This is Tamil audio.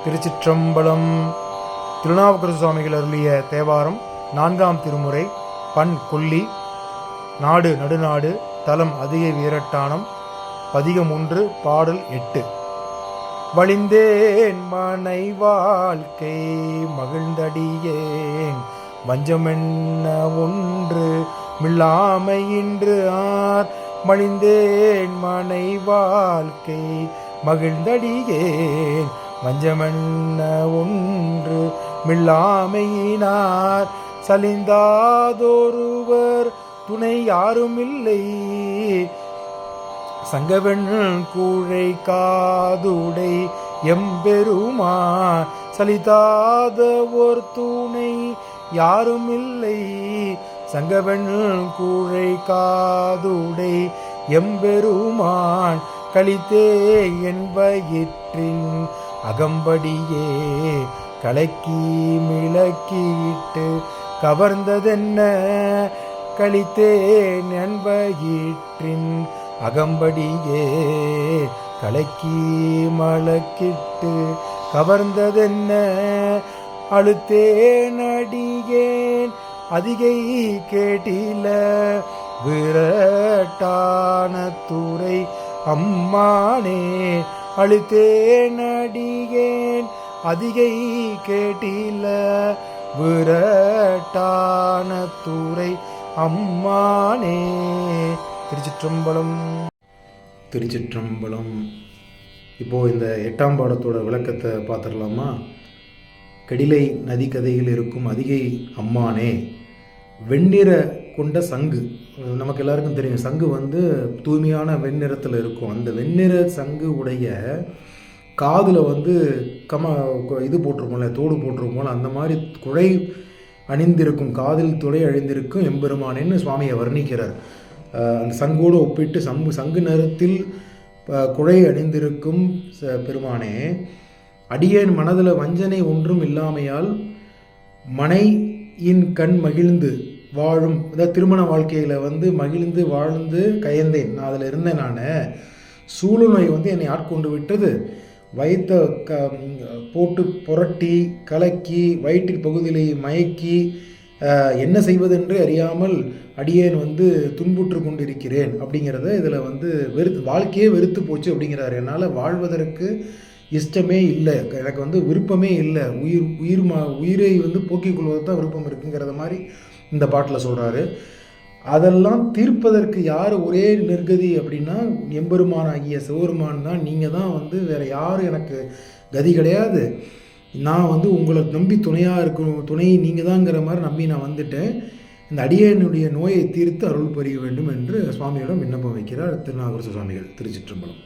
திருச்சிற்றம்பலம். திருநாவுக்கரசு சுவாமிகள் அருளிய தேவாரம் 4ஆம் திருமுறை. பண் கொல்லி. நாடு நடுநாடு. தலம் அதிகை வீரட்டானம். பதிகம் 1. பாடல் 8. வழிந்தேன் மனை வாழ்க்கை மகிழ்ந்தடியேன் வஞ்சமென்ன ஒன்று மில்லாமை இன்று ஆர். மழிந்தேன் மனை வாழ்க்கை மகிழ்ந்தடியேன் வஞ்சமென்ன ஒன்று மில்லாமையினார். சலிந்தாதொருவர் துணை யாருமில்லை சங்கவெண் கூழை காதுடை எம்பெருமான். சலித்தாத ஒரு துணை யாருமில்லை சங்கவெண் கூழை காதுடை எம்பெருமான். கலித்தே என் வயிற்றின் அகம்படியே கலக்கி மிளக்கிட்டு கவர்ந்ததென்ன. கலித்தேன் என் வயிற்றின் அகம்படியே கலக்கி மலக்கிட்டு கவர்ந்ததென்ன. அழுத்தேன் அடியேன் அதிகை கேட்டில விரட்டான துறை அம்மானே. அழுத்தேன் அடியேன் அதிகை கேட்டில விரட்டான துறை அம்மானே. திருச்சிற்றம்பலம். திருச்சிற்றம்பலம். இப்போது இந்த 8ஆம் பாடத்தோட விளக்கத்தை பார்த்துடலாமா? கடிலை நதி கதையில் இருக்கும் அதிகை அம்மானே. வெண்ணிற கொண்ட சங்கு. நமக்கு எல்லாருக்கும் தெரியும், சங்கு தூய்மையான வெண்ணிறத்தில் இருக்கும். அந்த வெண்ணிற சங்கு உடைய காதில் இது போட்டிருக்கோம்ல, தோடு போட்டிருக்கோம்ல, அந்த மாதிரி குழை அணிந்திருக்கும், காதில் துளை அழிந்திருக்கும் எம்பெருமானேன்னு சுவாமியை வர்ணிக்கிறார். அந்த சங்கோடு ஒப்பிட்டு சங்கு நிறத்தில் குழை அணிந்திருக்கும் பெருமானே, அடியேன் மனதில் வஞ்சனை ஒன்றும் இல்லாமையால் மனையின் கண் மகிழ்ந்து வாழும், அதாவது திருமண வாழ்க்கையில் மகிழ்ந்து வாழ்ந்து கயந்தேன். நான் அதில் இருந்தேன். நான் சூழ்நோய் என்னை ஆட்கொண்டு விட்டது. வயிற்றை போட்டு புரட்டி கலக்கி வயிற்றில் பகுதியிலே மயக்கி என்ன செய்வதென்று அறியாமல் அடியேன் துன்புற்று கொண்டிருக்கிறேன் அப்படிங்கிறத இதில் வாழ்க்கையே வெறுத்து போச்சு அப்படிங்கிறார். என்னால் வாழ்வதற்கு இஷ்டமே இல்லை, எனக்கு விருப்பமே இல்லை, உயிரை போக்கிக் கொள்வது தான் விருப்பம் இருக்குங்கிறத மாதிரி இந்த பாட்டில் சொல்கிறாரு. அதெல்லாம் தீர்ப்பதற்கு யார் ஒரே நிர்கதி அப்படின்னா எம்பெருமான் ஆகிய சிவபெருமான் தான். நீங்கள் தான் வேறு யாரும் எனக்கு கதி கிடையாது. நான் உங்களை நம்பி துணையாக இருக்கணும், துணை நீங்கள் தான்ங்கிற மாதிரி நம்பி நான் வந்துட்டேன். இந்த அடியனுடைய நோயை தீர்த்து அருள் புரிய வேண்டும் என்று சுவாமியிடம் விண்ணப்பம் வைக்கிறார் திருநாவுக்கரசு சுவாமிகள். திருச்சிற்றம்பலம்.